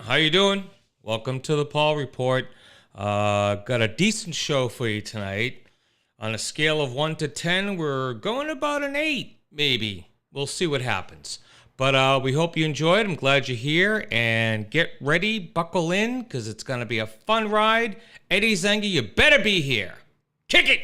How you doing? Welcome to the Paul Report. Got a decent show for you tonight. On a scale of 1 to 10, we're going about an 8, maybe. We'll see what happens. But we hope you enjoyed. I'm glad you're here. And get ready, buckle in, because it's going to be a fun ride. Eddie Zenga, you better be here. Kick it!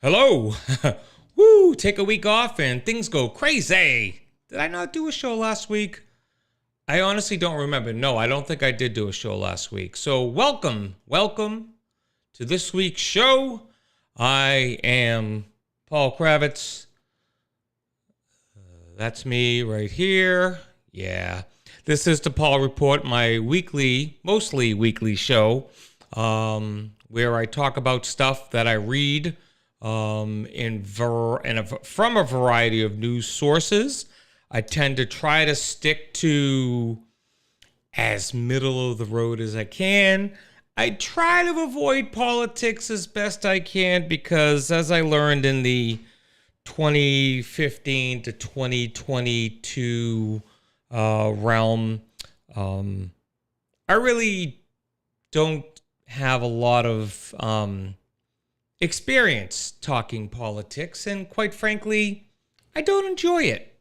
Hello. Woo, take a week off and things go crazy. Did I not do a show last week? I honestly don't remember. No, I don't think I did do a show last week. So welcome to this week's show. I am Paul Kravitz. That's me right here. Yeah. This is the Paul Report, my mostly weekly show, where I talk about stuff that I read from a variety of news sources. I tend to try to stick to as middle of the road as I can. I try to avoid politics as best I can because, as I learned in the 2015 to 2022 realm, I really don't have a lot of experience talking politics, and quite frankly, I don't enjoy it.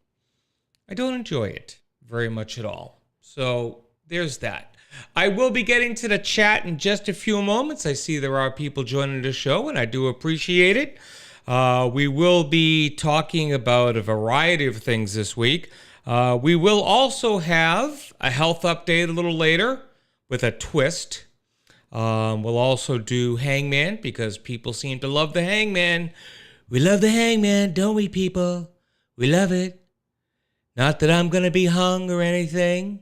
I don't enjoy it very much at all. So there's that. I will be getting to the chat in just a few moments. I see there are people joining the show, and I do appreciate it. We will be talking about a variety of things this week. We will also have a health update a little later with a twist. We'll also do Hangman because people seem to love the Hangman. We love the Hangman, don't we, people? We love it. Not that I'm going to be hung or anything.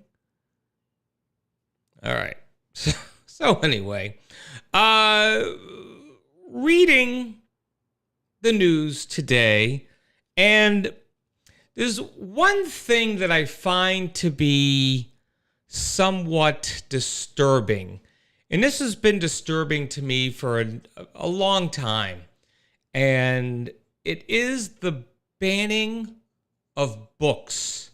All right. So anyway, reading the news today, and there's one thing that I find to be somewhat disturbing. And this has been disturbing to me for a long time. And it is the banning of books.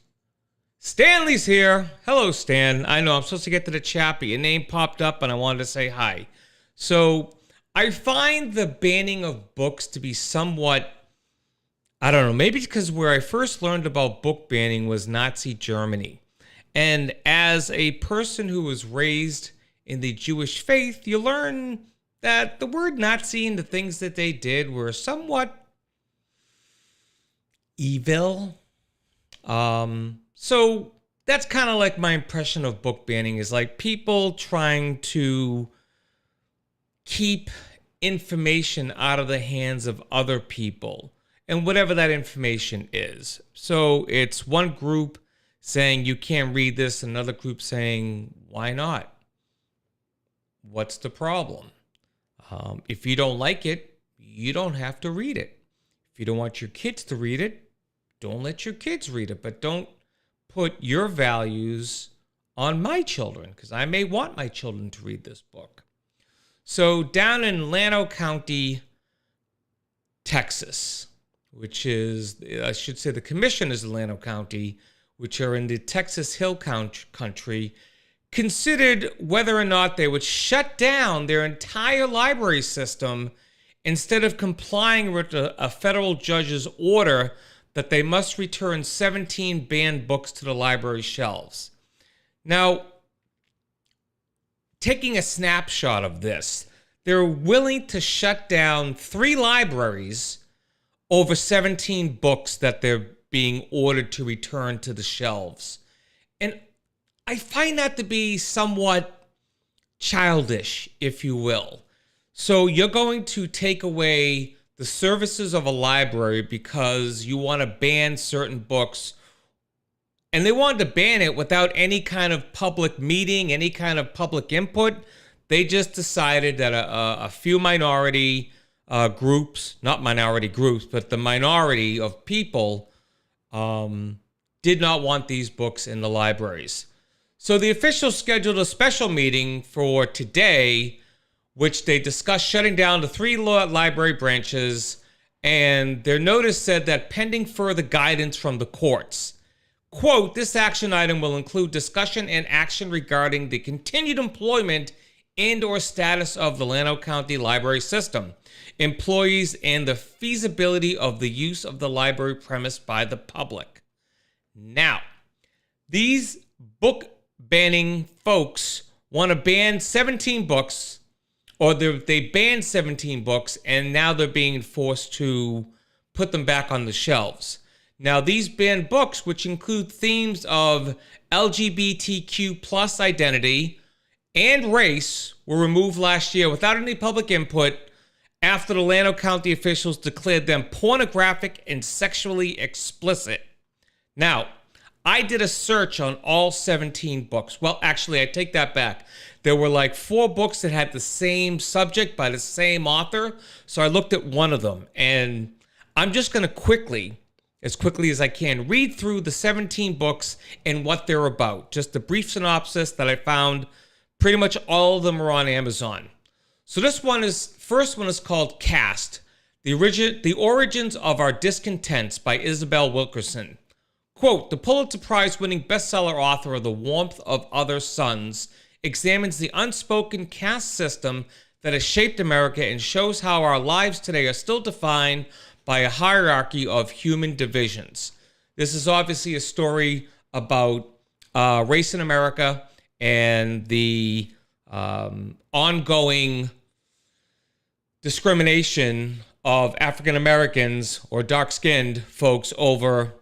Stanley's here. Hello, Stan. I know I'm supposed to get to the chat, but your name popped up and I wanted to say hi. So I find the banning of books to be somewhat, I don't know, maybe because where I first learned about book banning was Nazi Germany. And as a person who was raised in the Jewish faith, you learn that the word Nazi and the things that they did were somewhat evil. So that's kind of like my impression of book banning, is like people trying to keep information out of the hands of other people, and whatever that information is. So it's one group saying you can't read this, another group saying, why not? What's the problem? If you don't like it, you don't have to read it. If you don't want your kids to read it, don't let your kids read it. But don't put your values on my children, because I may want my children to read this book. So down in Llano County, Texas, which is, I should say the commission is Llano County, which are in the Texas Hill Country, considered whether or not they would shut down their entire library system instead of complying with a federal judge's order that they must return 17 banned books to the library shelves. Now, taking a snapshot of this, they're willing to shut down 3 libraries over 17 books that they're being ordered to return to the shelves. And I find that to be somewhat childish, if you will. So you're going to take away the services of a library because you want to ban certain books. And they wanted to ban it without any kind of public meeting, any kind of public input. They just decided that a few minority groups, not minority groups, but the minority of people did not want these books in the libraries. So the officials scheduled a special meeting for today, which they discussed shutting down the 3 library branches, and their notice said that pending further guidance from the courts. Quote, this action item will include discussion and action regarding the continued employment and or status of the Llano County Library System, employees, and the feasibility of the use of the library premise by the public. Now, these book banning folks want to ban 17 books, or they banned 17 books, and now they're being forced to put them back on the shelves. Now, these banned books, which include themes of LGBTQ plus identity and race, were removed last year without any public input after the Llano County officials declared them pornographic and sexually explicit. Now, I did a search on all 17 books. Well, actually, I take that back. There were like 4 books that had the same subject by the same author, so I looked at one of them. And I'm just going to as quickly as I can, read through the 17 books and what they're about. Just a brief synopsis that I found. Pretty much all of them are on Amazon. So first one is called Caste, The Origins of Our Discontents by Isabel Wilkerson. Quote, the Pulitzer Prize-winning bestseller author of The Warmth of Other Suns examines the unspoken caste system that has shaped America and shows how our lives today are still defined by a hierarchy of human divisions. This is obviously a story about race in America and the ongoing discrimination of African Americans or dark-skinned folks over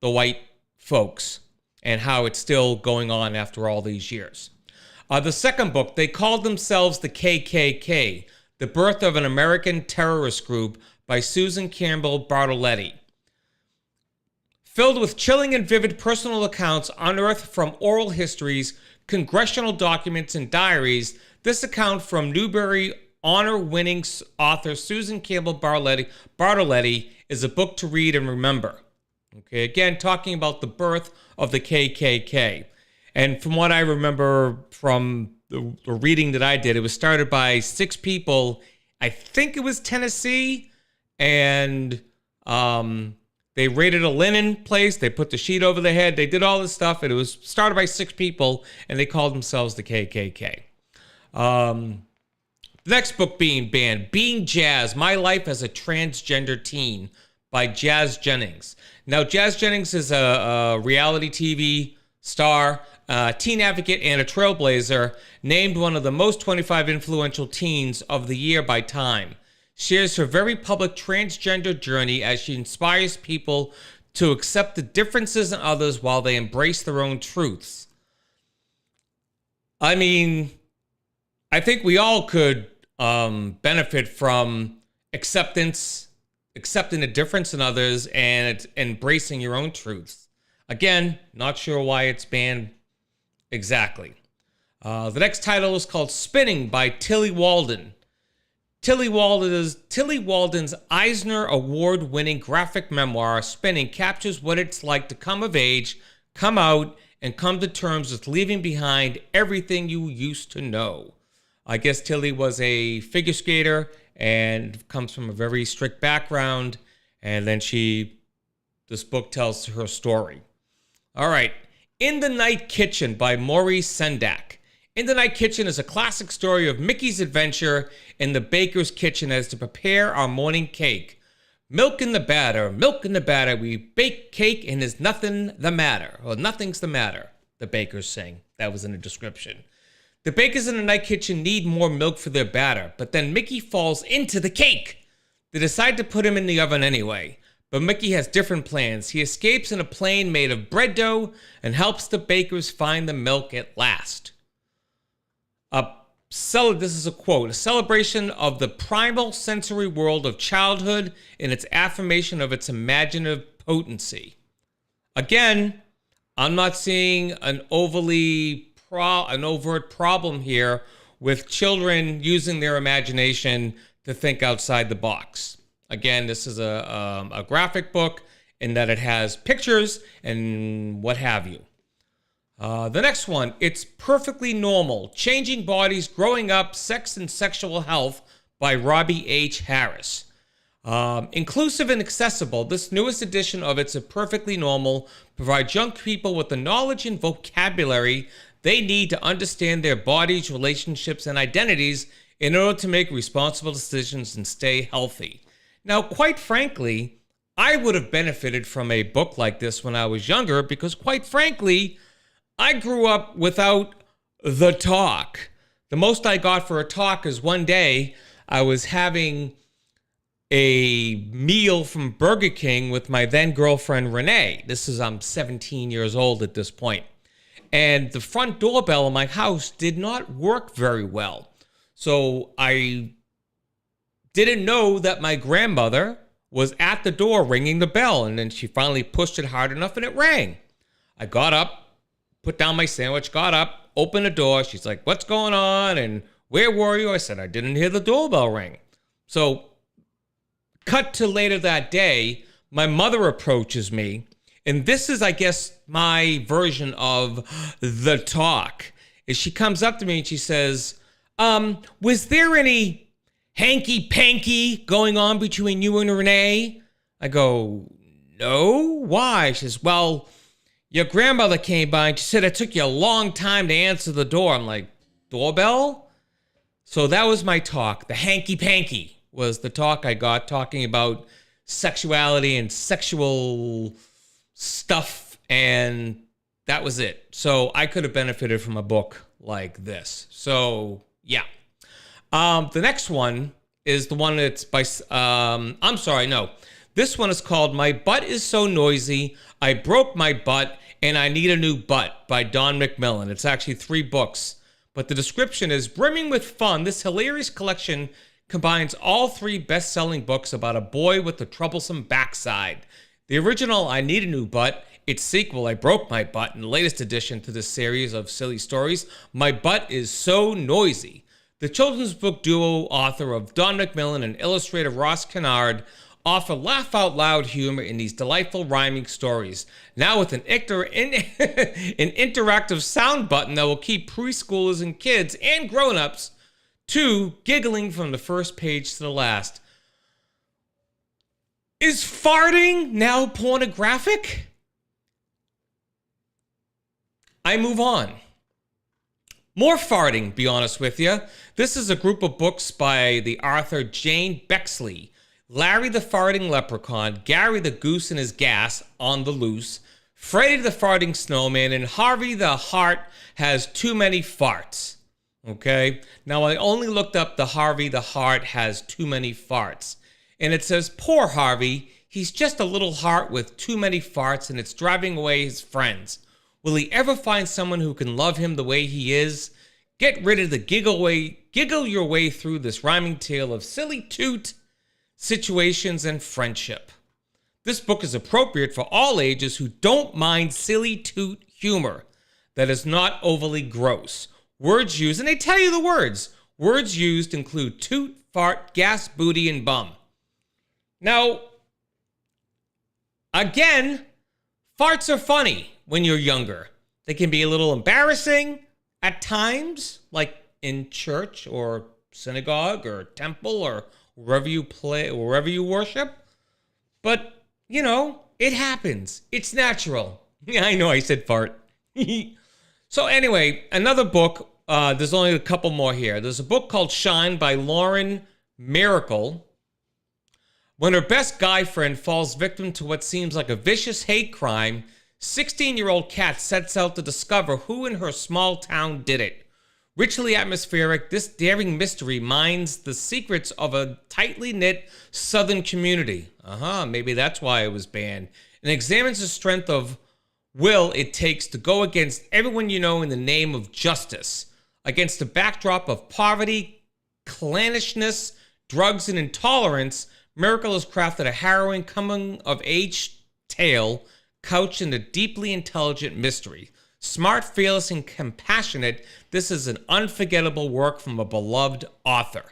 the white folks and how it's still going on after all these years. The second book, they called themselves the KKK, The Birth of an American Terrorist Group by Susan Campbell Bartoletti. Filled with chilling and vivid personal accounts unearthed from oral histories, congressional documents, and diaries, this account from Newbery honor-winning author Susan Campbell Bartoletti is a book to read and remember. Okay, again, talking about the birth of the KKK. And from what I remember from the reading that I did, it was started by 6 people. I think it was Tennessee. And they raided a linen place. They put the sheet over their head. They did all this stuff. And it was started by 6 people. And they called themselves the KKK. The next book being banned, Being Jazz, My Life as a Transgender Teen by Jazz Jennings. Now, Jazz Jennings is a reality TV star, teen advocate, and a trailblazer, named one of the most 25 influential teens of the year by Time. Shares her very public transgender journey as she inspires people to accept the differences in others while they embrace their own truths. I mean, I think we all could benefit from accepting the difference in others and embracing your own truths. Again, not sure why it's banned exactly. The next title is called Spinning by Tillie Walden. Tillie Walden's Eisner Award-winning graphic memoir, Spinning, captures what it's like to come of age, come out, and come to terms with leaving behind everything you used to know. I guess Tillie was a figure skater and comes from a very strict background, and then this book tells her story. All right, In the Night Kitchen by Maurice Sendak. In the Night Kitchen is a classic story of Mickey's adventure in the baker's kitchen as to prepare our morning cake. Milk in the batter, we bake cake and there's nothing the matter. Or nothing's the matter, the bakers sing. That was in the description. The bakers in the night kitchen need more milk for their batter, but then Mickey falls into the cake. They decide to put him in the oven anyway, but Mickey has different plans. He escapes in a plane made of bread dough and helps the bakers find the milk at last. this is a quote, a celebration of the primal sensory world of childhood and its affirmation of its imaginative potency. Again, I'm not seeing an overt problem here with children using their imagination to think outside the box. Again, this is a graphic book in that it has pictures and what have you. The next one, It's Perfectly Normal, Changing Bodies, Growing Up, Sex and Sexual Health by Robbie H. Harris. Inclusive and accessible, this newest edition of It's Perfectly Normal provides young people with the knowledge and vocabulary they need to understand their bodies, relationships, and identities in order to make responsible decisions and stay healthy. Now, quite frankly, I would have benefited from a book like this when I was younger because, quite frankly, I grew up without the talk. The most I got for a talk is one day I was having a meal from Burger King with my then girlfriend, Renee. I'm 17 years old at this point. And the front doorbell in my house did not work very well. So I didn't know that my grandmother was at the door ringing the bell. And then she finally pushed it hard enough and it rang. I got up, put down my sandwich, got up, opened the door. She's like, "What's going on? And where were you?" I said, "I didn't hear the doorbell ring." So cut to later that day, my mother approaches me. And this is, I guess, my version of the talk. Is she comes up to me and she says, "Was there any hanky-panky going on between you and Renee?" I go, "No, why?" She says, "Well, your grandmother came by and she said it took you a long time to answer the door." I'm like, "Doorbell?" So that was my talk. The hanky-panky was the talk I got, talking about sexuality and sexual stuff, and that was it. So I could have benefited from a book like this. So yeah. The next one is the one that's by, I'm sorry, no. This one is called My Butt is So Noisy, I Broke My Butt, and I Need a New Butt by Don McMillan. It's actually 3 books, but the description is brimming with fun. This hilarious collection combines all 3 best-selling books about a boy with a troublesome backside. The original, I Need a New Butt, its sequel, I Broke My Butt, and the latest addition to this series of silly stories, My Butt is So Noisy. The children's book duo author of Don McMillan and illustrator Ross Kennard offer laugh-out-loud humor in these delightful rhyming stories, now with an interactive sound button that will keep preschoolers and kids and grown-ups giggling from the first page to the last. Is farting now pornographic? I move on. More farting, be honest with you. This is a group of books by the author Jane Bexley. Larry the Farting Leprechaun, Gary the Goose and His Gas, On the Loose, Freddy the Farting Snowman, and Harvey the Heart Has Too Many Farts. Okay? Now, I only looked up the Harvey the Heart Has Too Many Farts. And it says, poor Harvey, he's just a little heart with too many farts and it's driving away his friends. Will he ever find someone who can love him the way he is? Get rid of the giggle your way through this rhyming tale of silly toot situations and friendship. This book is appropriate for all ages who don't mind silly toot humor that is not overly gross. Words used, and they tell you the words. Words used include toot, fart, gas, booty, and bum. Now, again, farts are funny when you're younger. They can be a little embarrassing at times, like in church or synagogue or temple or wherever you worship. But, you know, it happens. It's natural. Yeah, I know I said fart. So anyway, another book. There's only a couple more here. There's a book called Shine by Lauren Miracle. When her best guy friend falls victim to what seems like a vicious hate crime, 16-year-old Kat sets out to discover who in her small town did it. Richly atmospheric, this daring mystery mines the secrets of a tightly knit southern community. Maybe that's why it was banned. And examines the strength of will it takes to go against everyone you know in the name of justice. Against a backdrop of poverty, clannishness, drugs, and intolerance, Miracle has crafted a harrowing coming-of-age tale couched in a deeply intelligent mystery. Smart, fearless, and compassionate, this is an unforgettable work from a beloved author.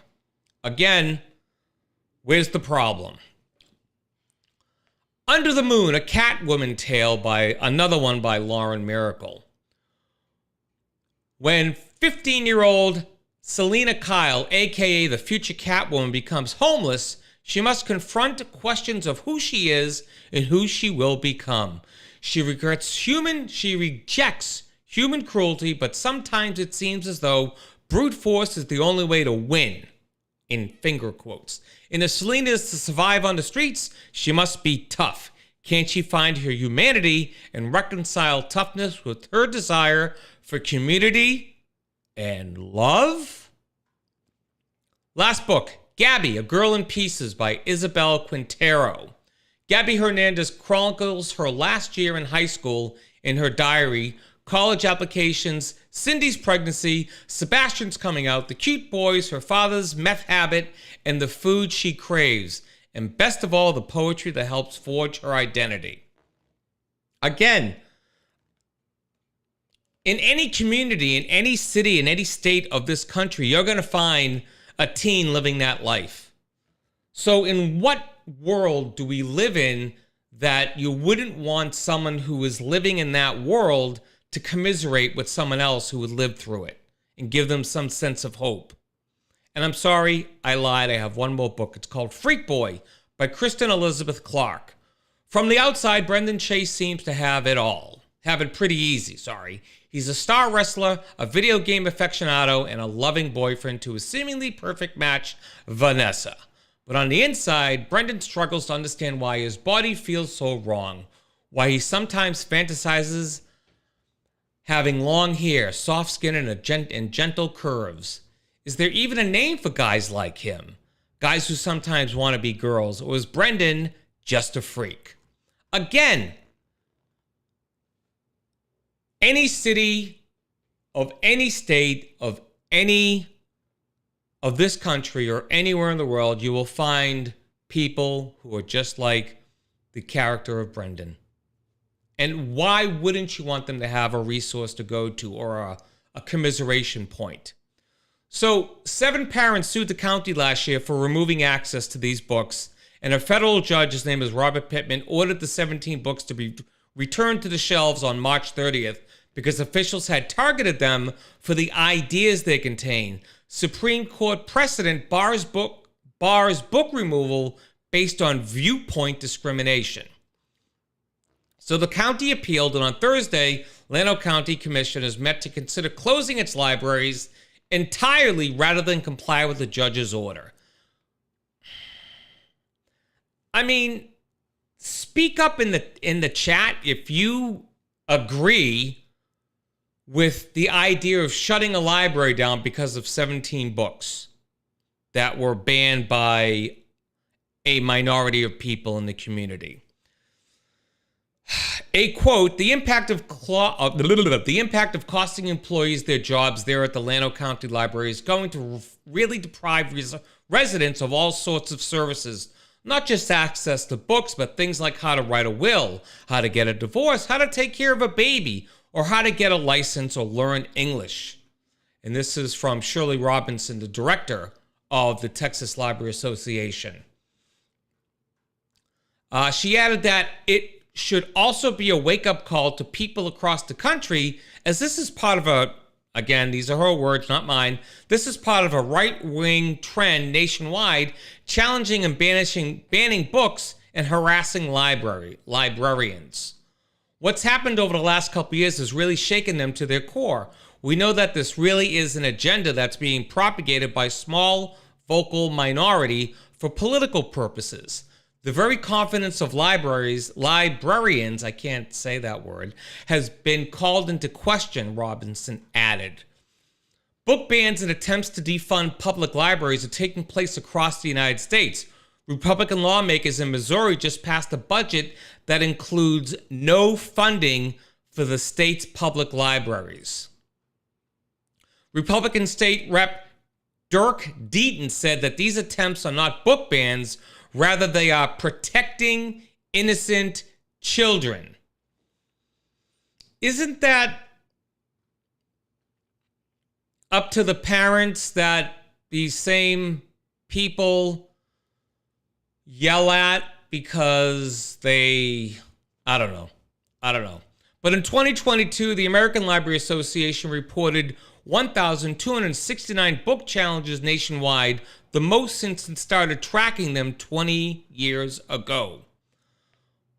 Again, where's the problem? Under the Moon, a Catwoman tale by another one by Lauren Miracle. When 15-year-old Selena Kyle, aka the future Catwoman, becomes homeless, she must confront questions of who she is and who she will become. She rejects human cruelty, but sometimes it seems as though brute force is the only way to win, in finger quotes. And if Selena is to survive on the streets, she must be tough. Can she find her humanity and reconcile toughness with her desire for community and love? Last book, Gabby, A Girl in Pieces by Isabel Quintero. Gabby Hernandez chronicles her last year in high school in her diary, college applications, Cindy's pregnancy, Sebastian's coming out, the cute boys, her father's meth habit, and the food she craves. And best of all, the poetry that helps forge her identity. Again, in any community, in any city, in any state of this country, you're going to find a teen living that life. So in what world do we live in that you wouldn't want someone who is living in that world to commiserate with someone else who would live through it and give them some sense of hope? And I'm sorry, I lied. I have one more book. It's called Freak Boy by Kristen Elizabeth Clark. From the outside, Brendan Chase seems to have it all. Have it pretty easy, sorry. He's a star wrestler, a video game aficionado, and a loving boyfriend to a seemingly perfect match, Vanessa. But on the inside, Brendan struggles to understand why his body feels so wrong, why he sometimes fantasizes having long hair, soft skin, and gentle curves. Is there even a name for guys like him? Guys who sometimes want to be girls, or is Brendan just a freak? Again, any city of any state of any of this country or anywhere in the world, you will find people who are just like the character of Brendan. And why wouldn't you want them to have a resource to go to or a commiseration point? So 7 parents sued the county last year for removing access to these books, and a federal judge, his name is Robert Pittman, ordered the 17 books to be returned to the shelves on March 30th because officials had targeted them for the ideas they contain. Supreme Court precedent bars book removal based on viewpoint discrimination. So the county appealed, and on Thursday, Llano County Commissioners met to consider closing its libraries entirely rather than comply with the judge's order. I mean, speak up in the chat if you agree with the idea of shutting a library down because of 17 books that were banned by a minority of people in the community. A quote, the impact of costing employees their jobs there at the Llano County Library is going to really deprive residents of all sorts of services, not just access to books, but things like how to write a will, how to get a divorce, how to take care of a baby, or how to get a license or learn English. And this is from Shirley Robinson, the director of the Texas Library Association. She added that it should also be a wake-up call to people across the country, as this is part of again, these are her words, not mine, this is part of a right-wing trend nationwide challenging and banning books and harassing librarians. What's happened over the last couple of years has really shaken them to their core. We know that this really is an agenda that's being propagated by small, vocal minority for political purposes. The very confidence of librarians, I can't say that word, has been called into question, Robinson added. Book bans and attempts to defund public libraries are taking place across the United States. Republican lawmakers in Missouri just passed a budget that includes no funding for the state's public libraries. Republican State Rep Dirk Deaton said that these attempts are not book bans, rather they are protecting innocent children. Isn't that up to the parents that these same people yell at because I don't know. But in 2022, the American Library Association reported 1,269 book challenges nationwide, the most since it started tracking them 20 years ago.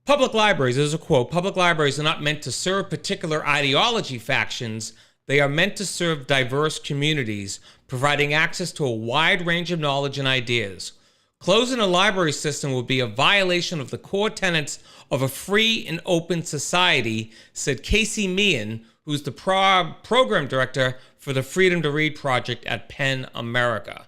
Public libraries, there's a quote, public libraries are not meant to serve particular ideology factions. They are meant to serve diverse communities, providing access to a wide range of knowledge and ideas. Closing a library system would be a violation of the core tenets of a free and open society, said Casey Meehan, who's the program director for the Freedom to Read project at PEN America.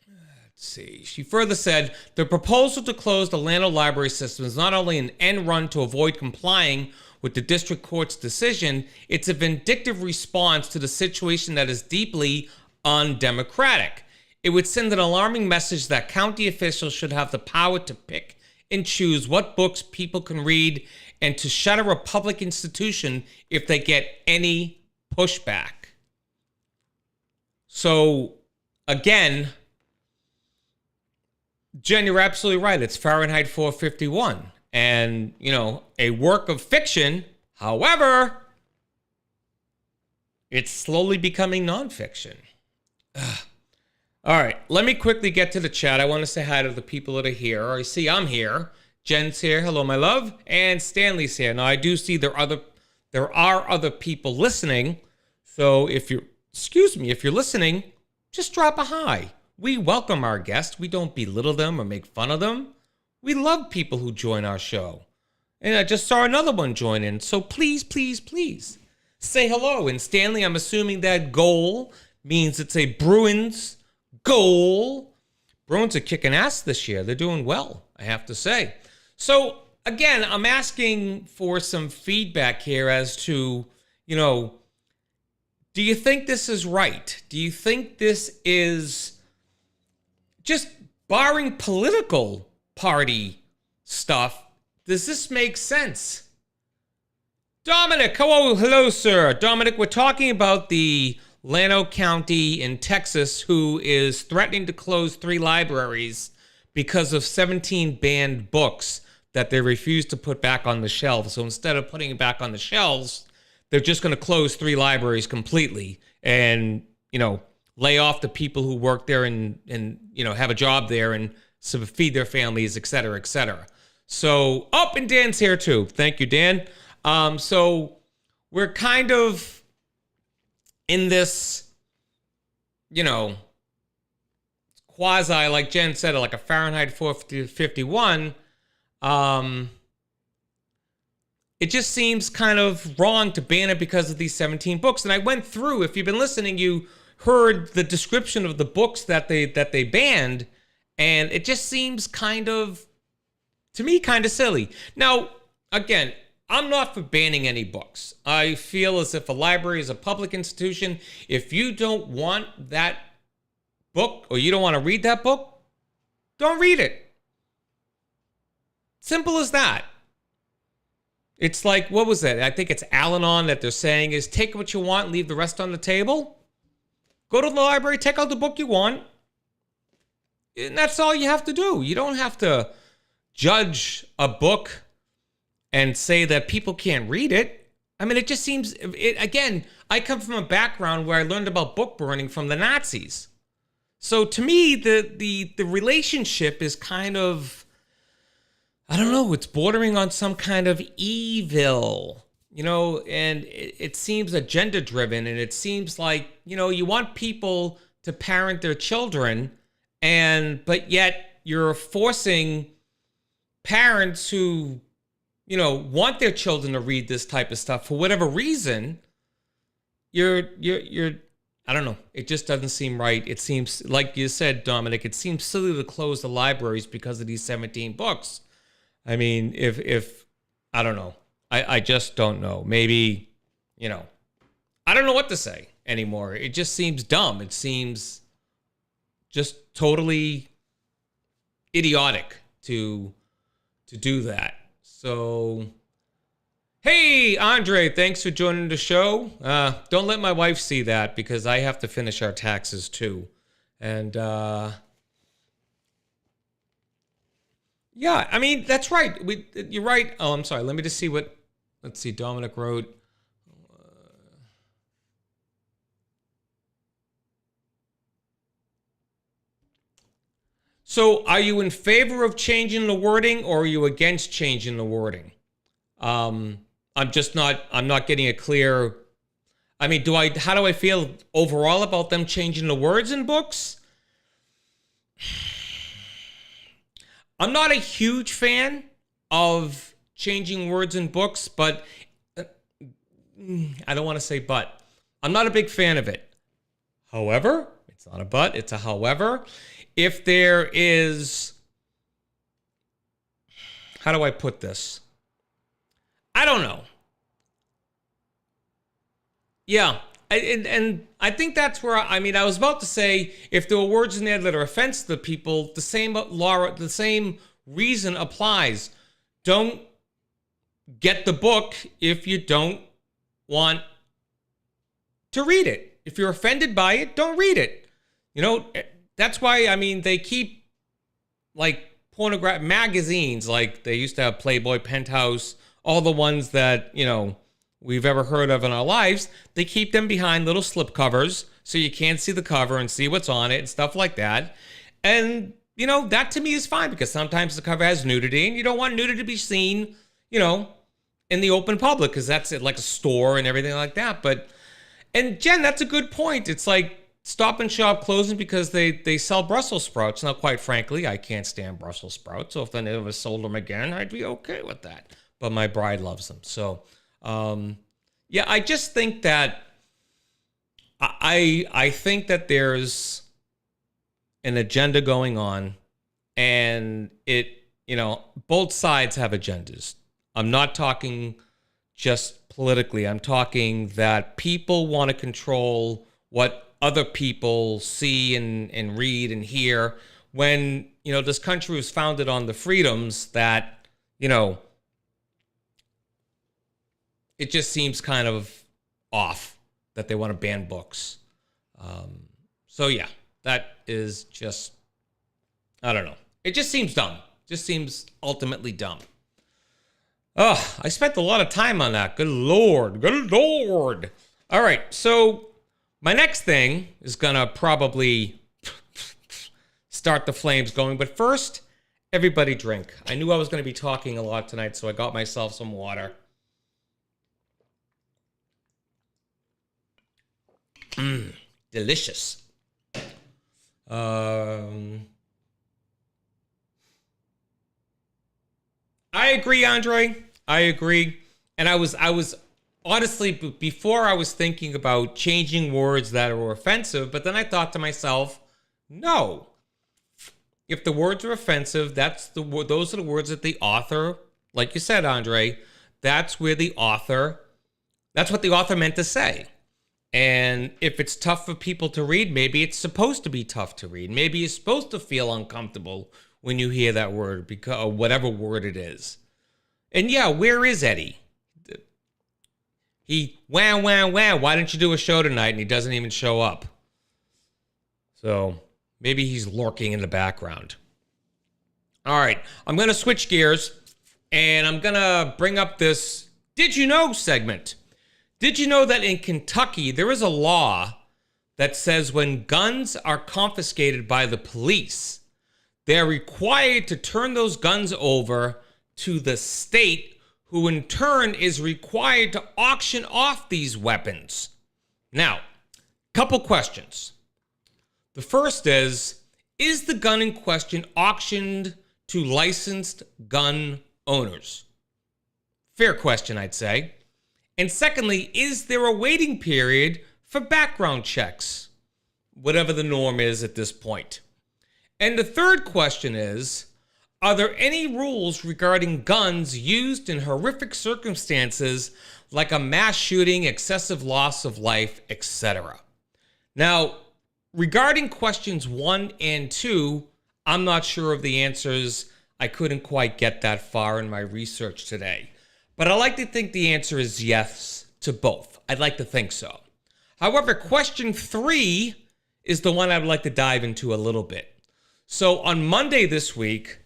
Let's see. She further said, the proposal to close the Llano library system is not only an end run to avoid complying with the district court's decision, it's a vindictive response to the situation that is deeply undemocratic. It would send an alarming message that county officials should have the power to pick and choose what books people can read and to shutter a public institution if they get any pushback. So, again, Jen, you're absolutely right. It's Fahrenheit 451. And, a work of fiction, however, it's slowly becoming nonfiction. Ugh. All right, let me quickly get to the chat. I want to say hi to the people that are here. I see I'm here. Jen's here. Hello, my love. And Stanley's here. Now, I do see there are other people listening. So if you're listening, just drop a hi. We welcome our guests. We don't belittle them or make fun of them. We love people who join our show. And I just saw another one join in. So please, please, please say hello. And Stanley, I'm assuming that goal means it's a Bruins goal. Bruins are kicking ass this year. They're doing well, I have to say. So again, I'm asking for some feedback here as to, do you think this is right? Do you think this is, just barring political party stuff, does this make sense? Dominic, hello, sir. Dominic, we're talking about the Llano County in Texas who is threatening to close 3 libraries because of 17 banned books that they refuse to put back on the shelves. So instead of putting it back on the shelves, they're just going to close 3 libraries completely and, lay off the people who work there and have a job there and feed their families, et cetera, et cetera. So, and Dan's here too. Thank you, Dan. So we're kind of in this, quasi, like Jen said, like a Fahrenheit 451. It just seems kind of wrong to ban it because of these 17 books. And I went through, if you've been listening, you heard the description of the books that they banned, and it just seems kind of silly. Now, again, I'm not for banning any books. I feel as if a library is a public institution. If you don't want that book or you don't want to read that book, don't read it. Simple as that. It's like, what was it? I think it's Al-Anon that they're saying is take what you want, leave the rest on the table. Go to the library, take out the book you want. And that's all you have to do. You don't have to judge a book and say that people can't read it. I mean, it just seems, again, I come from a background where I learned about book burning from the Nazis. So to me, the relationship is kind of, I don't know, it's bordering on some kind of evil, and it seems agenda driven, and it seems like, you want people to parent their children, but yet you're forcing parents who, want their children to read this type of stuff for whatever reason. You're I don't know. It just doesn't seem right. It seems, like you said, Dominic, it seems silly to close the libraries because of these 17 books. I mean, if I don't know. I just don't know. Maybe, I don't know what to say anymore. It just seems dumb. It seems just totally idiotic to do that. So, hey, Andre, thanks for joining the show. Don't let my wife see that because I have to finish our taxes too. And yeah, I mean, that's right. You're right. Oh, I'm sorry. Let me just see what, let's see, Dominic wrote. So are you in favor of changing the wording or are you against changing the wording? I'm not getting a clear, I mean, how do I feel overall about them changing the words in books? I'm not a huge fan of changing words in books, but I don't want to say but. I'm not a big fan of it. However, it's not a but, it's a however. If there is, how do I put this? I don't know. Yeah, and I think that's where, I mean, I was about to say, if there were words in there that are offensive to people, the same reason applies. Don't get the book if you don't want to read it. If you're offended by it, don't read it. You know, that's why, I mean, they keep, like, pornographic magazines, like they used to have Playboy, Penthouse, all the ones that, you know, we've ever heard of in our lives. They keep them behind little slip covers so you can't see the cover and see what's on it and stuff like that. And, you know, that to me is fine because sometimes the cover has nudity and you don't want nudity to be seen, you know, in the open public because that's it, like a store and everything like that. But, and Jen, that's a good point. It's like, Stop and Shop closing because they sell Brussels sprouts. Now, quite frankly, I can't stand Brussels sprouts. So if they never sold them again, I'd be okay with that. But my bride loves them. So, yeah, I just think that I think that there's an agenda going on, and it, you know, both sides have agendas. I'm not talking just politically. I'm talking that people want to control what other people see and read and hear when, you know, this country was founded on the freedoms that, you know, it just seems kind of off that they want to ban books. So yeah, that is just, I don't know. It just seems dumb. Just seems ultimately dumb. Oh, I spent a lot of time on that. Good Lord. Good Lord. All right. So my next thing is going to probably start the flames going. But first, everybody drink. I knew I was going to be talking a lot tonight, so I got myself some water. Delicious. I agree, Andre. I agree. And I was honestly, before I was thinking about changing words that are offensive, but then I thought to myself, no. If the words are offensive, those are the words that the author, like you said, Andre, that's what the author meant to say. And if it's tough for people to read, maybe it's supposed to be tough to read. Maybe you're supposed to feel uncomfortable when you hear that word, because whatever word it is. And yeah, where is Eddie? He, wah, why didn't you do a show tonight? And he doesn't even show up. So maybe he's lurking in the background. All right, I'm going to switch gears, and I'm going to bring up this Did You Know segment. Did you know that in Kentucky, there is a law that says when guns are confiscated by the police, they're required to turn those guns over to the state, who in turn is required to auction off these weapons. Now, couple questions. The first is the gun in question auctioned to licensed gun owners? Fair question, I'd say. And secondly, is there a waiting period for background checks? Whatever the norm is at this point. And the third question is, Are there any rules regarding guns used in horrific circumstances like a mass shooting, excessive loss of life, etc.? Now, regarding questions 1 and 2, I'm not sure of the answers. I couldn't quite get that far in my research today. But I like to think the answer is yes to both. I'd like to think so. However, question 3 is the one I'd like to dive into a little bit. So on Monday this week,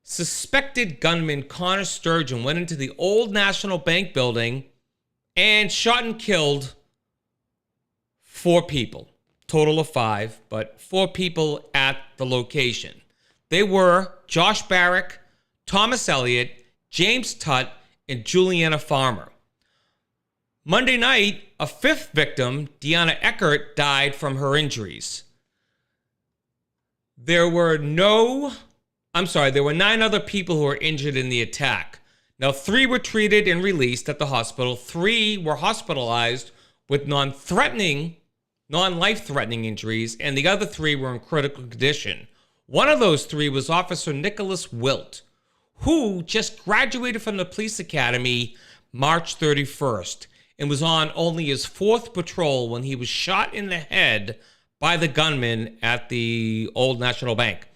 suspected gunman Connor Sturgeon went into the Old National Bank building and shot and killed 4 people. Total of 5, but 4 people at the location. They were Josh Barrick, Thomas Elliott, James Tutt, and Juliana Farmer. Monday night, a 5th victim, Deanna Eckert, died from her injuries. There were 9 other people who were injured in the attack. Now, 3 were treated and released at the hospital. 3 were hospitalized with non-life-threatening injuries, and the other 3 were in critical condition. One of those 3 was Officer Nicholas Wilt, who just graduated from the police academy March 31st and was on only his 4th patrol when he was shot in the head by the gunman at the Old National Bank.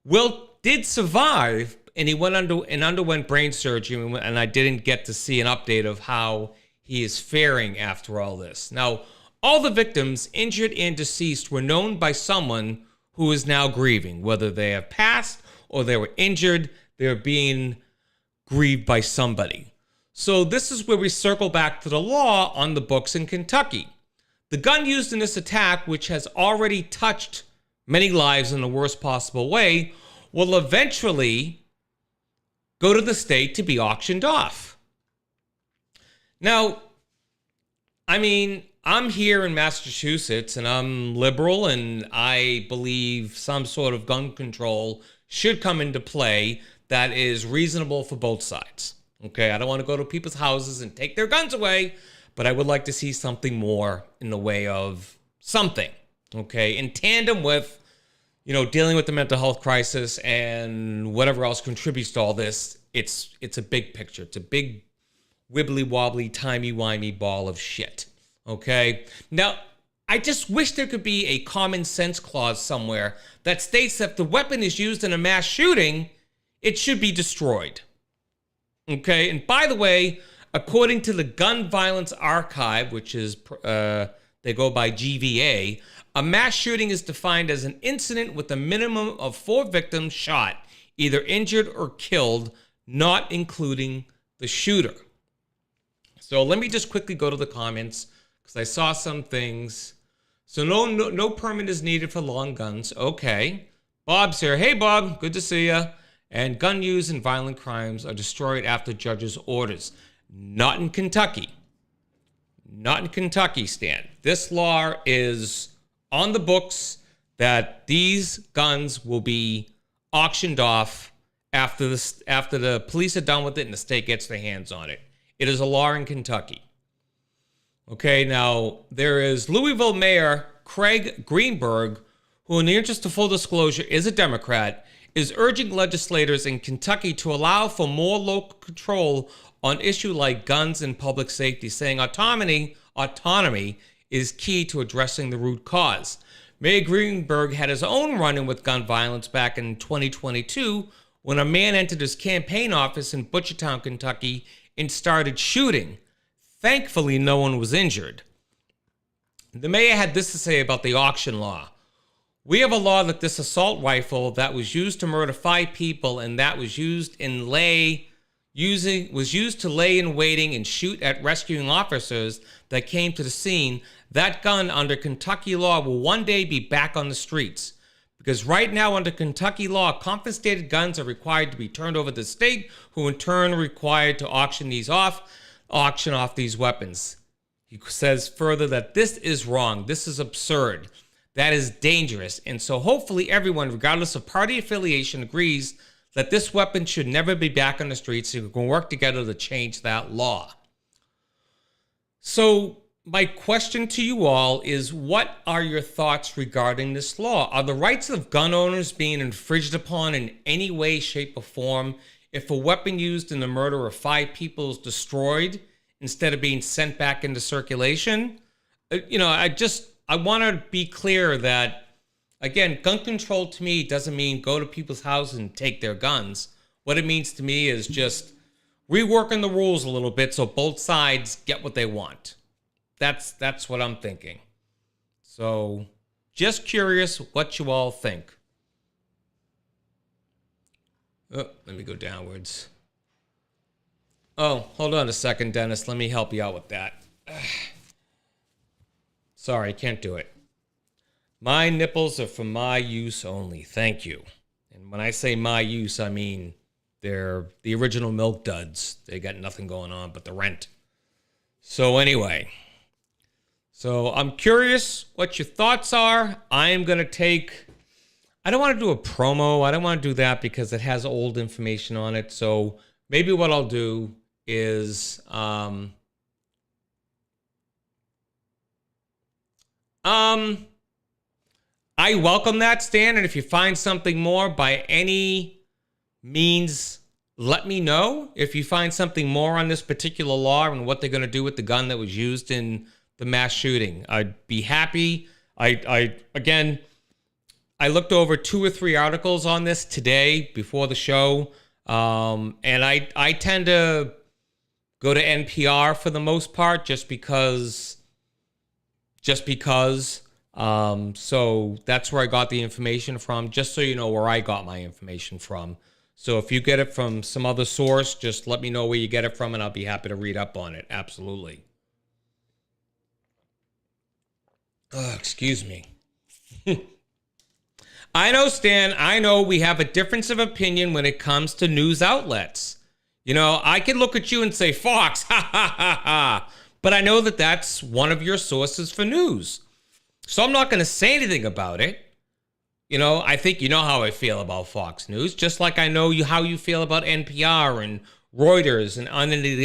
Wilt did survive, and he underwent brain surgery, and I didn't get to see an update of how he is faring after all this. Now, all the victims, injured and deceased, were known by someone who is now grieving. Whether they have passed or they were injured, they're being grieved by somebody. So this is where we circle back to the law on the books in Kentucky. The gun used in this attack, which has already touched many lives in the worst possible way, will eventually go to the state to be auctioned off. Now, I mean, I'm here in Massachusetts and I'm liberal, and I believe some sort of gun control should come into play that is reasonable for both sides. Okay, I don't want to go to people's houses and take their guns away, but I would like to see something more in the way of something, okay, in tandem with, dealing with the mental health crisis and whatever else contributes to all this. It's a big picture. It's a big wibbly-wobbly, timey-wimey ball of shit, okay? Now, I just wish there could be a common sense clause somewhere that states that if the weapon is used in a mass shooting, it should be destroyed. Okay, and by the way, according to the Gun Violence Archive, which is, they go by GVA, a mass shooting is defined as an incident with a minimum of 4 victims shot, either injured or killed, not including the shooter. So let me just quickly go to the comments, because I saw some things. So no permit is needed for long guns. Okay. Bob's here. Hey, Bob. Good to see you. And gun use in violent crimes are destroyed after judge's orders. Not in Kentucky. Not in Kentucky, Stan. This law is on the books that these guns will be auctioned off after the police are done with it and the state gets their hands on it. It is a law in Kentucky. Okay, now there is Louisville Mayor Craig Greenberg, who in the interest of full disclosure is a Democrat, is urging legislators in Kentucky to allow for more local control on issues like guns and public safety, saying autonomy is key to addressing the root cause. Mayor Greenberg had his own run-in with gun violence back in 2022 when a man entered his campaign office in Butchertown, Kentucky, and started shooting. Thankfully, no one was injured. The mayor had this to say about the auction law. We have a law that this assault rifle that was used to murder 5 people and that was used to lay in waiting and shoot at rescuing officers that came to the scene. That gun under Kentucky law will one day be back on the streets. Because right now under Kentucky law, confiscated guns are required to be turned over to the state, who in turn are required to auction off these weapons. He says further that this is wrong. This is absurd. That is dangerous. And so hopefully everyone, regardless of party affiliation, agrees that this weapon should never be back on the streets, so we can work together to change that law. So my question to you all is, what are your thoughts regarding this law? Are the rights of gun owners being infringed upon in any way, shape, or form if a weapon used in the murder of 5 people is destroyed instead of being sent back into circulation? I want to be clear that, again, gun control to me doesn't mean go to people's houses and take their guns. What it means to me is just reworking the rules a little bit so both sides get what they want. That's what I'm thinking. So, just curious what you all think. Oh, let me go downwards. Oh, hold on a second, Dennis. Let me help you out with that. Sorry, can't do it. My nipples are for my use only. Thank you. And when I say my use, I mean they're the original Milk Duds. They got nothing going on but the rent. So anyway. So I'm curious what your thoughts are. I am going to take... I don't want to do a promo. I don't want to do that because it has old information on it. So maybe what I'll do is... I welcome that, Stan, and if you find something more by any means, let me know. If you find something more on this particular law and what they're going to do with the gun that was used in the mass shooting, I'd be happy. Again, I looked over 2 or 3 articles on this today before the show, and I tend to go to NPR for the most part just because. So that's where I got the information from, just so you know where I got my information from. So if you get it from some other source, just let me know where you get it from and I'll be happy to read up on it. Absolutely. Oh, excuse me. I know, Stan, I know we have a difference of opinion when it comes to news outlets. You know, I can look at you and say, Fox, ha, ha, ha, ha. But I know that that's one of your sources for news. So I'm not going to say anything about it. You know, I think you know how I feel about Fox News, just like I know how you feel about NPR and Reuters and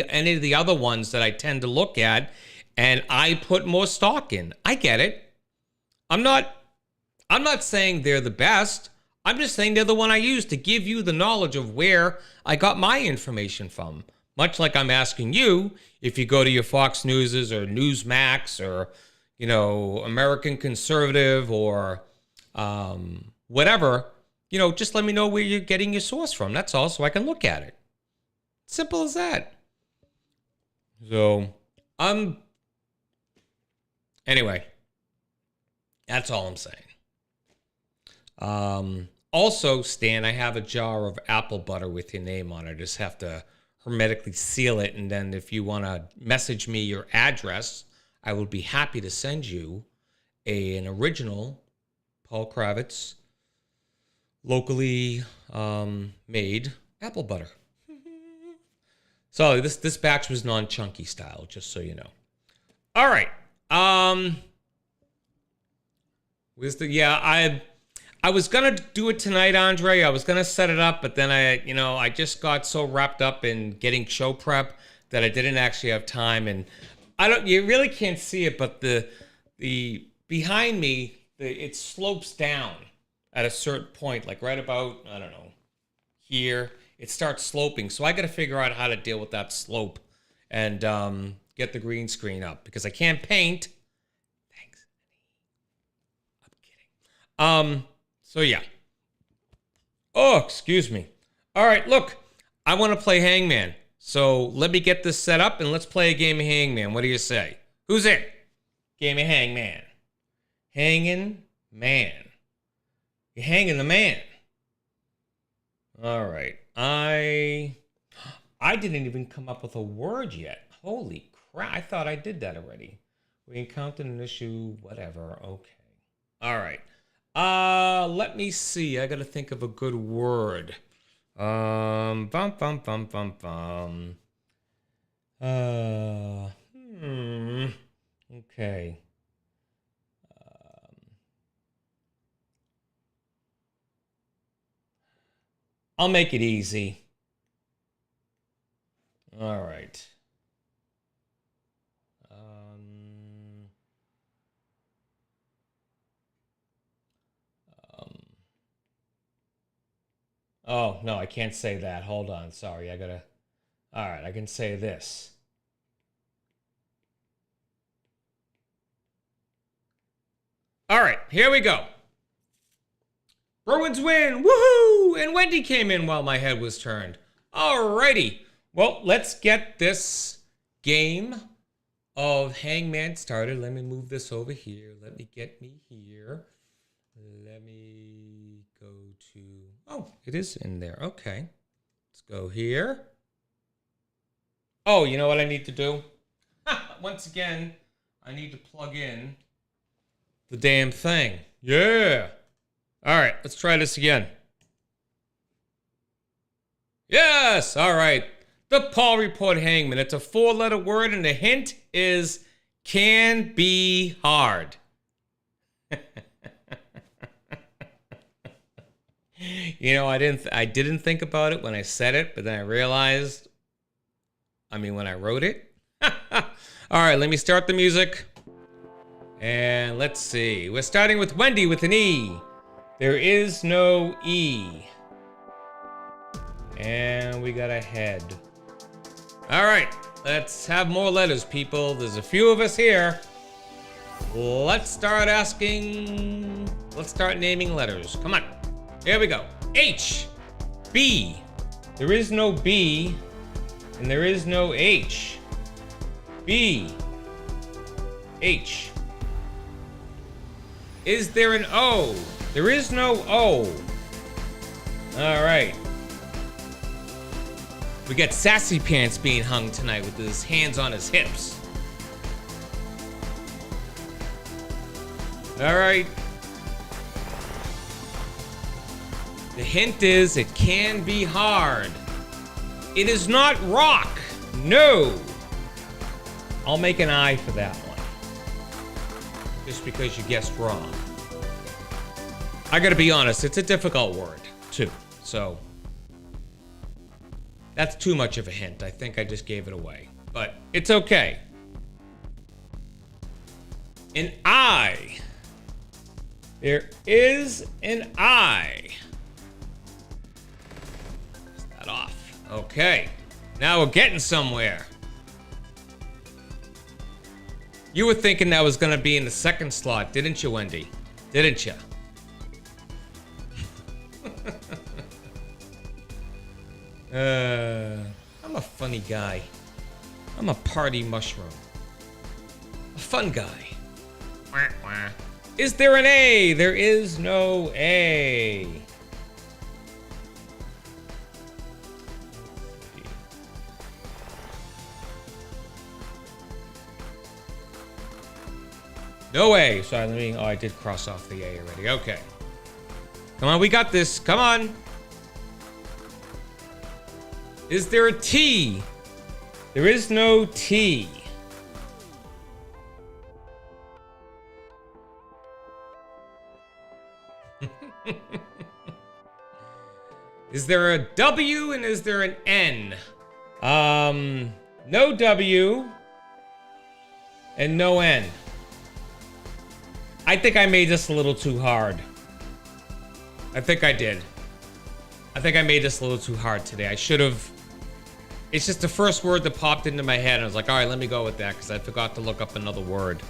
any of the other ones that I tend to look at, and I put more stock in. I get it. I'm not saying they're the best. I'm just saying they're the one I use to give you the knowledge of where I got my information from. Much like I'm asking you, if you go to your Fox Newses or Newsmax or, you know, American Conservative or whatever, you know, just let me know where you're getting your source from. That's all, so I can look at it. Simple as that. So, anyway, that's all I'm saying. Also, Stan, I have a jar of apple butter with your name on it. I just have to hermetically seal it, and then if you want to message me your address, I will be happy to send you an original Paul Kravitz locally made apple butter. So this batch was non-chunky style, just so you know. All right. I was gonna do it tonight, Andre. I was gonna set it up, but then I just got so wrapped up in getting show prep that I didn't actually have time. And you really can't see it, but the behind me, it slopes down at a certain point, like right about, I don't know, here. It starts sloping, so I got to figure out how to deal with that slope and get the green screen up because I can't paint. Thanks. I'm kidding. So yeah. Oh, excuse me. All right, look, I want to play Hangman. So let me get this set up and let's play a game of Hangman. What do you say? Who's in? Game of Hangman. Hanging man. You're hanging the man. All right. I didn't even come up with a word yet. Holy crap. I thought I did that already. We encountered an issue, whatever. Okay. All right. Let me see. I got to think of a good word. Okay. I'll make it easy. All right. Oh, no, I can't say that. Hold on. Sorry, I gotta. All right, I can say this. All right, here we go. Bruins win. Woohoo! And Wendy came in while my head was turned. Alrighty. Well, let's get this game of Hangman started. Let me move this over here. Let me get me here. Let me go to... Oh, it is in there. Okay. Let's go here. Oh, you know what I need to do? Once again, I need to plug in the damn thing. Yeah. All right, let's try this again. Yes, all right. The Paul Report Hangman. It's a 4-letter word, and the hint is can be hard. You know, I didn't think about it when I said it, but then I realized, when I wrote it. All right, let me start the music. And let's see. We're starting with Wendy with an E. There is no E. And we got a head. All right, let's have more letters, people. There's a few of us here. Let's start naming letters. Come on. Here we go. H. B. There is no B. And there is no H. B. H. Is there an O? There is no O. All right. We got Sassy Pants being hung tonight with his hands on his hips. All right. The hint is it can be hard. It is not rock. No. I'll make an I for that one. Just because you guessed wrong. I gotta be honest, it's a difficult word, too. So, that's too much of a hint. I think I just gave it away. But it's okay. An I. There is an I. Cross that off. Okay. Now we're getting somewhere. You were thinking that was gonna be in the second slot, didn't you, Wendy? Didn't you? I'm a funny guy. I'm a party mushroom. A fun guy. Wah, wah. Is there an A? There is no A. No A. Sorry, let me... Oh, I did cross off the A already. Okay. Come on, we got this. Come on. Is there a T? There is no T. Is there a W and is there an N? No W and no N. I think I made this a little too hard. I think I did. I think I made this a little too hard today. I should have... It's just the first word that popped into my head. I was like, all right, let me go with that because I forgot to look up another word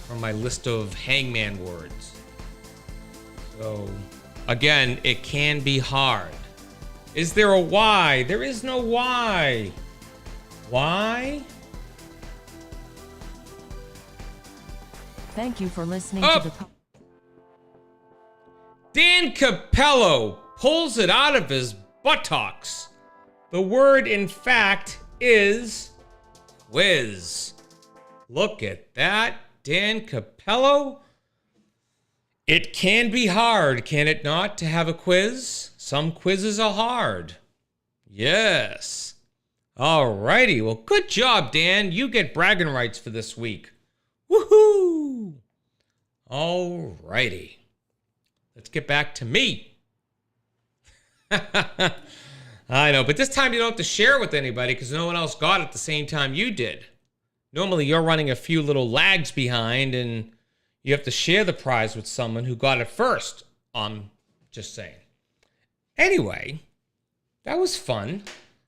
from my list of hangman words. So, again, it can be hard. Is there a Y? There is no Y. Y? Thank you for listening to the... Dan Capello pulls it out of his buttocks. The word, in fact, is quiz. Look at that, Dan Capello. It can be hard, can it not, to have a quiz? Some quizzes are hard. Yes. Alrighty, well, good job, Dan. You get bragging rights for this week. Woohoo! Alrighty. Let's get back to me. I know, but this time you don't have to share it with anybody because no one else got it at the same time you did. Normally you're running a few little lags behind and you have to share the prize with someone who got it first. I'm just saying. Anyway, That was fun.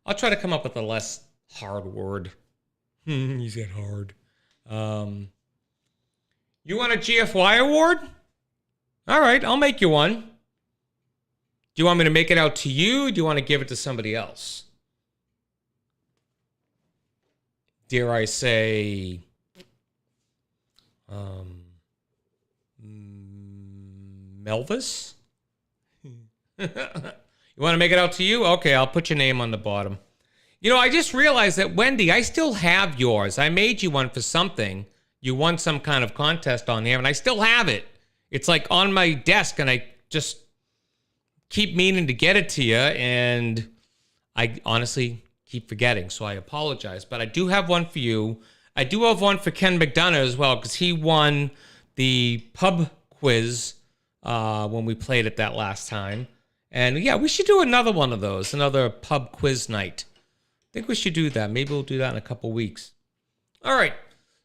I'll try to come up with a less hard word. You said hard. You want a GFY award? All right, I'll make you one. Do you want me to make it out to you? Do you want to give it to somebody else? Dare I say, Melvis? You want to make it out to you? Okay, I'll put your name on the bottom. You know, I just realized that, Wendy, I still have yours. I made you one for something. You won some kind of contest on there, and I still have it. It's like on my desk, and I just keep meaning to get it to you, and I honestly keep forgetting, so I apologize. But I do have one for you. I do have one for Ken McDonough as well, because he won the pub quiz when we played it that last time. And yeah, we should do another one of those, another pub quiz night. I think we should do that. Maybe we'll do that in a couple weeks. All right.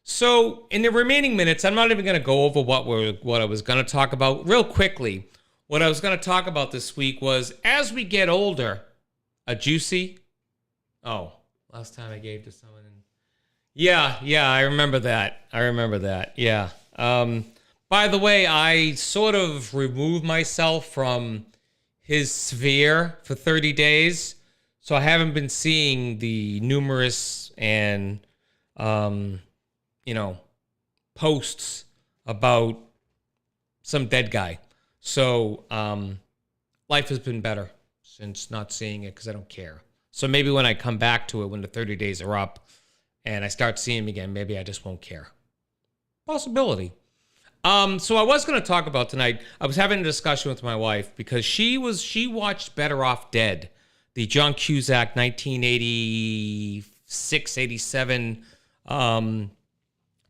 So in the remaining minutes, I'm not even going to go over what I was going to talk about. Real quickly, what I was going to talk about this week was, as we get older, a juicy. Oh, last time I gave to someone. Yeah, I remember that. Yeah. By the way, I sort of removed myself from his sphere for 30 days. So I haven't been seeing the numerous and, posts about some dead guy. So life has been better since not seeing it, because I don't care. So maybe when I come back to it, when the 30 days are up and I start seeing him again, maybe I just won't care. Possibility. So I was going to talk about tonight, I was having a discussion with my wife because she watched Better Off Dead, the John Cusack 1986, 87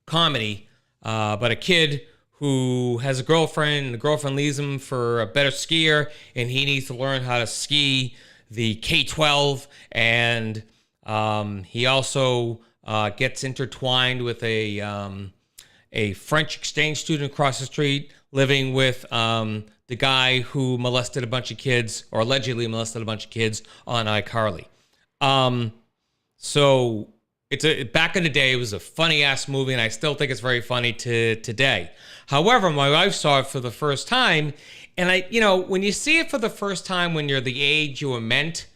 comedy about a kid who has a girlfriend, and the girlfriend leaves him for a better skier, and he needs to learn how to ski the K-12, and he also gets intertwined with a French exchange student across the street living with the guy who molested a bunch of kids, or allegedly molested a bunch of kids, on iCarly. So back in the day, it was a funny ass movie, and I still think it's very funny to today. However, my wife saw it for the first time, and when you see it for the first time when you're the age you were meant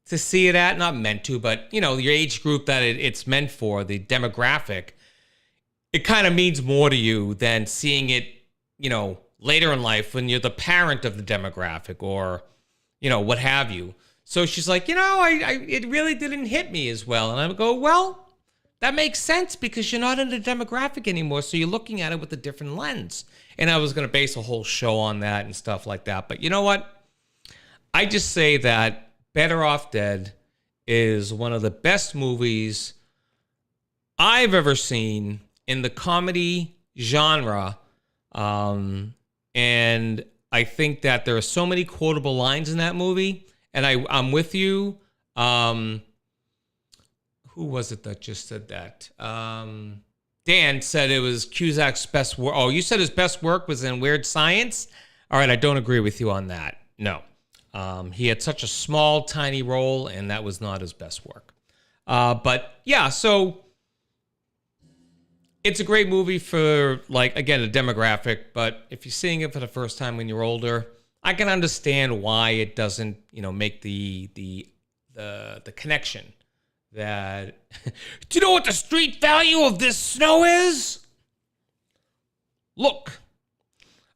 to see it at, not meant to, but your age group that it's meant for, the demographic, it kind of means more to you than seeing it, later in life when you're the parent of the demographic, or, what have you. So she's like, it really didn't hit me as well. And I go, well, that makes sense, because you're not in the demographic anymore. So you're looking at it with a different lens. And I was going to base a whole show on that and stuff like that. But you know what? I just say that Better Off Dead is one of the best movies I've ever seen in the comedy genre. And I think that there are so many quotable lines in that movie. And I'm with you. Who was it that just said that? Dan said it was Cusack's best work. Oh, you said his best work was in Weird Science? All right, I don't agree with you on that. No. He had such a small, tiny role, and that was not his best work. But yeah, so it's a great movie for, again, a demographic. But if you're seeing it for the first time when you're older, I can understand why it doesn't, make the connection. That do you know what the street value of this snow is? Look,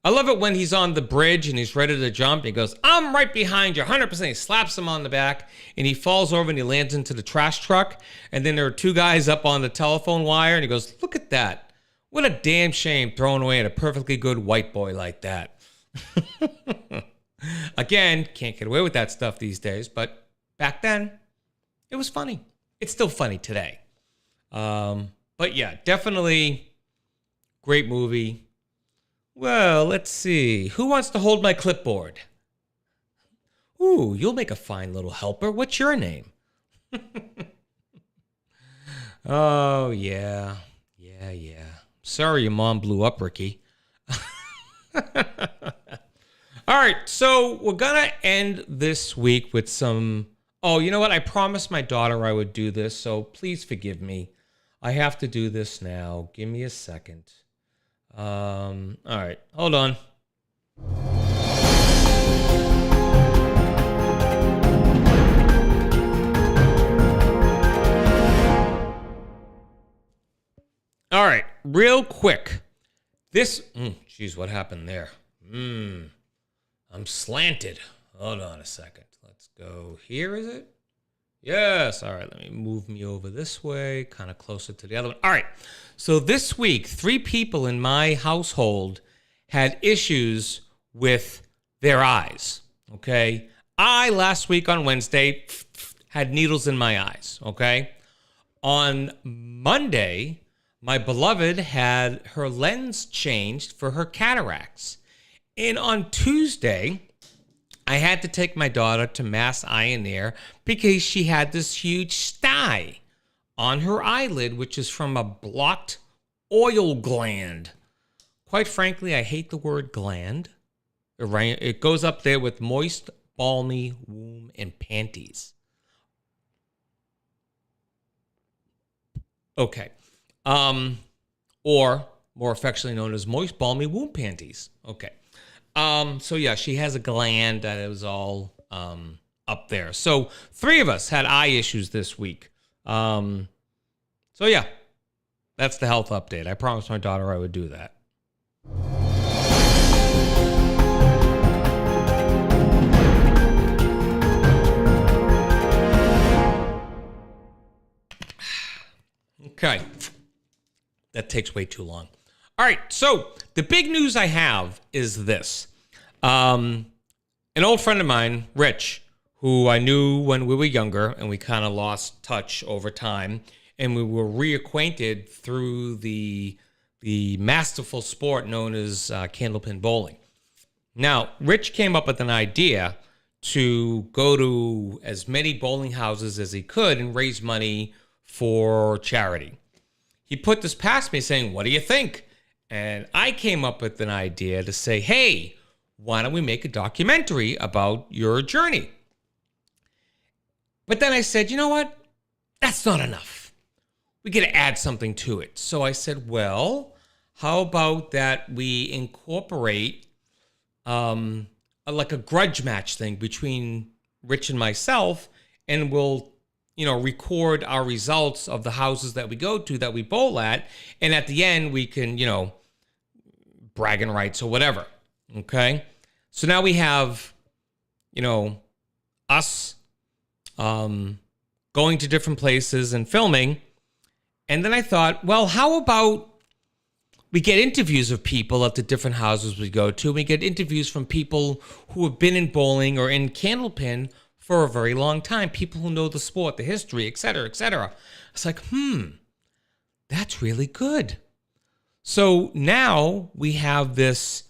I love it when he's on the bridge and he's ready to jump. He goes, I'm right behind you, 100%. He slaps him on the back, and he falls over and he lands into the trash truck. And then there are two guys up on the telephone wire, and he goes, look at that. What a damn shame throwing away at a perfectly good white boy like that. Again, can't get away with that stuff these days, but back then, it was funny. It's still funny today. But yeah, definitely great movie. Well, let's see. Who wants to hold my clipboard? Ooh, you'll make a fine little helper. What's your name? Oh, yeah. Yeah. Sorry your mom blew up, Ricky. All right, so we're going to end this week with some Oh, you know what? I promised my daughter I would do this, so please forgive me. I have to do this now. Give me a second. All right, hold on. All right, real quick. Geez, what happened there? I'm slanted. Hold on a second. Let's go here, is it? Yes. All right, let me move me over this way, kind of closer to the other one. All right. So this week, 3 people in my household had issues with their eyes, okay? I, last week on Wednesday, had needles in my eyes, okay? On Monday, my beloved had her lens changed for her cataracts. And on Tuesday, I had to take my daughter to Mass Eye and Ear because she had this huge sty on her eyelid, which is from a blocked oil gland. Quite frankly, I hate the word gland. It goes up there with moist, balmy womb and panties. Okay. Or more affectionately known as moist, balmy womb panties. Okay. So yeah, she has a gland that is all up there. So 3 of us had eye issues this week. So yeah, that's the health update. I promised my daughter I would do that. Okay. That takes way too long. All right, so the big news I have is this. An old friend of mine, Rich, who I knew when we were younger, and we kind of lost touch over time, and we were reacquainted through the masterful sport known as candlepin bowling. Now, Rich came up with an idea to go to as many bowling houses as he could and raise money for charity. He put this past me saying, what do you think? And I came up with an idea to say, hey, why don't we make a documentary about your journey? But then I said, you know what? That's not enough. We got to add something to it. So I said, well, how about that we incorporate like a grudge match thing between Rich and myself, and we'll record our results of the houses that we go to, that we bowl at. And at the end, we can, bragging rights or whatever. Okay. So now we have, us going to different places and filming. And then I thought, well, how about we get interviews of people at the different houses we go to. We get interviews from people who have been in bowling or in candlepin for a very long time, people who know the sport, the history, et cetera, et cetera. It's like, that's really good. So now we have this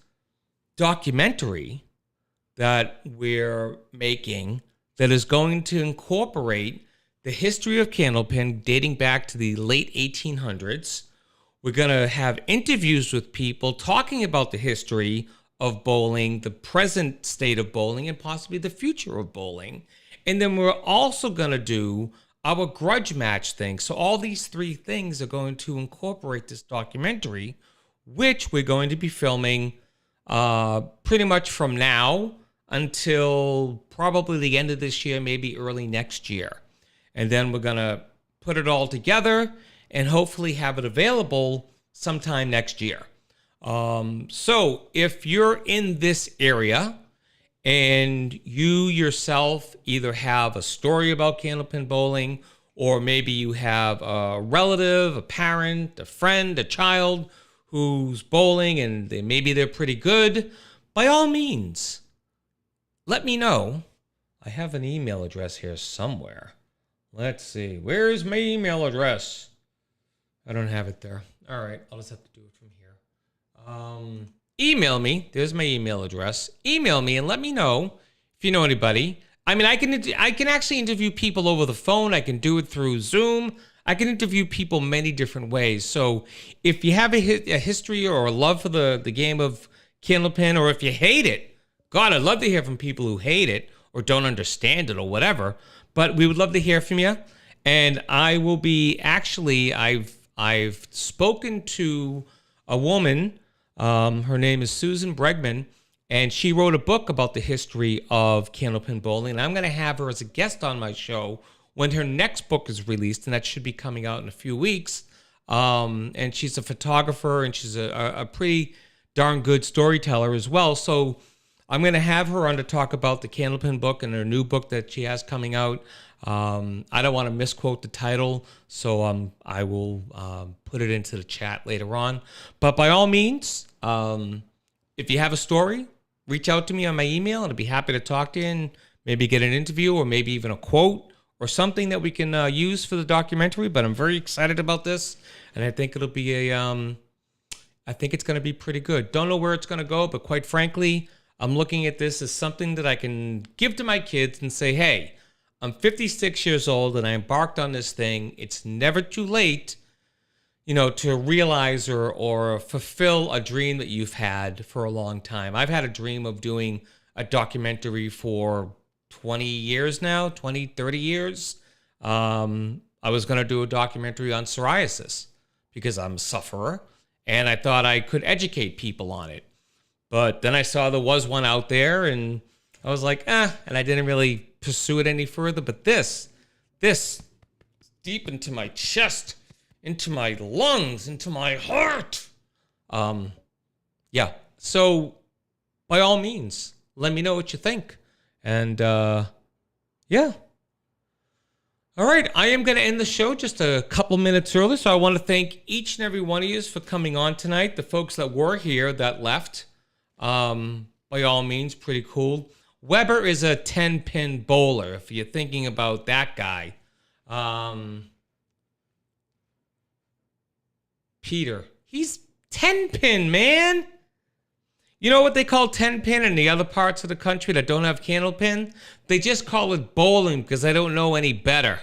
documentary that we're making that is going to incorporate the history of candlepin dating back to the late 1800s. We're going to have interviews with people talking about the history of bowling, the present state of bowling, and possibly the future of bowling. And then we're also going to do our grudge match thing. So all these 3 things are going to incorporate this documentary, which we're going to be filming pretty much from now until probably the end of this year, maybe early next year. And then we're going to put it all together and hopefully have it available sometime next year. So if you're in this area and you yourself either have a story about candlepin bowling, or maybe you have a relative, a parent, a friend, a child who's bowling and maybe they're pretty good, by all means, let me know. I have an email address here somewhere. Let's see. Where's my email address? I don't have it there. All right. I'll just have to do it from here. Email me. There's my email address. Email me and let me know if you know anybody. I mean, I can actually interview people over the phone. I can do it through Zoom. I can interview people many different ways. So if you have a history or a love for the game of candlepin, or if you hate it, God, I'd love to hear from people who hate it or don't understand it or whatever. But we would love to hear from you. And I will be actually, I've spoken to a woman. Her name is Susan Bregman, and she wrote a book about the history of candlepin bowling. And I'm going to have her as a guest on my show when her next book is released, and that should be coming out in a few weeks. And she's a photographer, and she's a pretty darn good storyteller as well. So I'm going to have her on to talk about the candlepin book and her new book that she has coming out. I don't want to misquote the title, so I will put it into the chat later on. But by all means, if you have a story, reach out to me on my email, and I'd be happy to talk to you and maybe get an interview or maybe even a quote or something that we can use for the documentary. But I'm very excited about this, and I think it'll be I think it's going to be pretty good. Don't know where it's going to go, but quite frankly, I'm looking at this as something that I can give to my kids and say, hey, I'm 56 years old and I embarked on this thing. It's never too late, to realize or fulfill a dream that you've had for a long time. I've had a dream of doing a documentary for 20 years now, 20, 30 years. I was going to do a documentary on psoriasis because I'm a sufferer, and I thought I could educate people on it. But then I saw there was one out there, and I was like, and I didn't really pursue it any further. But this deep into my chest, into my lungs, into my heart. Yeah. So by all means, let me know what you think. And yeah. All right, I am going to end the show just a couple minutes early. So I want to thank each and every one of you for coming on tonight. The folks that were here that left, by all means, pretty cool. Weber is a 10-pin bowler, if you're thinking about that guy. Peter, he's 10-pin, man. You know what they call 10-pin in the other parts of the country that don't have candlepin? They just call it bowling because they don't know any better.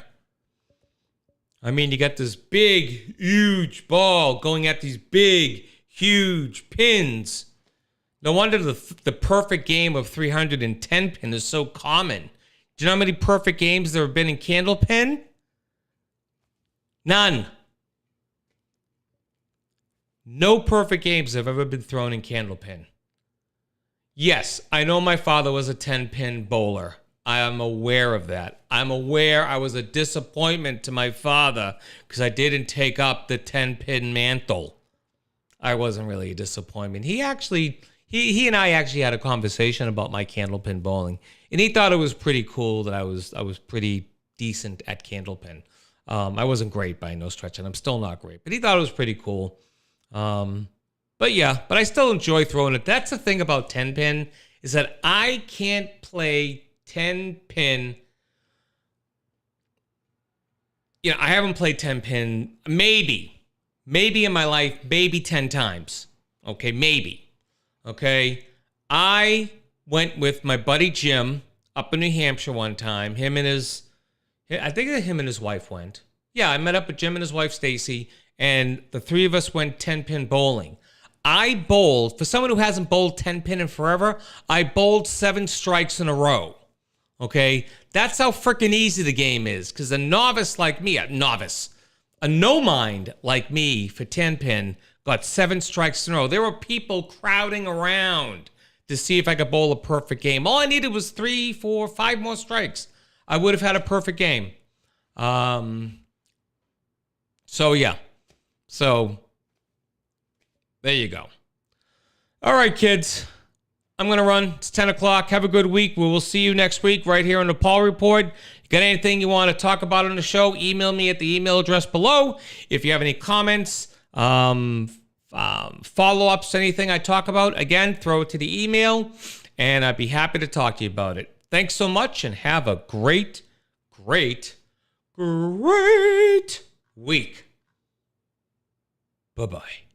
I mean, you got this big, huge ball going at these big, huge pins. No wonder the perfect game of 310 pin is so common. Do you know how many perfect games there have been in candlepin? None. No perfect games have ever been thrown in candlepin. Yes, I know my father was a 10-pin bowler. I am aware of that. I'm aware I was a disappointment to my father because I didn't take up the 10-pin mantle. I wasn't really a disappointment. He and I actually had a conversation about my candlepin bowling, and he thought it was pretty cool that I was pretty decent at candlepin. I wasn't great by no stretch, and I'm still not great, but he thought it was pretty cool. But I still enjoy throwing it. That's the thing about 10-pin is that I can't play 10-pin. I haven't played 10-pin maybe in my life, maybe 10 times. Okay, maybe. Okay, I went with my buddy Jim up in New Hampshire one time. I think him and his wife went. Yeah, I met up with Jim and his wife Stacy, and the three of us went 10-pin bowling. I bowled, for someone who hasn't bowled 10-pin in forever, I bowled 7 strikes in a row. Okay? That's how freaking easy the game is. Because a novice like me, a no-mind like me for 10-pin got 7 strikes in a row. There were people crowding around to see if I could bowl a perfect game. All I needed was 3, 4, 5 more strikes. I would have had a perfect game. So, there you go. All right, kids. I'm going to run. It's 10 o'clock. Have a good week. We will see you next week right here on the Paul Report. You got anything you want to talk about on the show, email me at the email address below. If you have any comments, follow-ups, anything I talk about, again, throw it to the email, and I'd be happy to talk to you about it. Thanks so much, and have a great week. Bye-bye.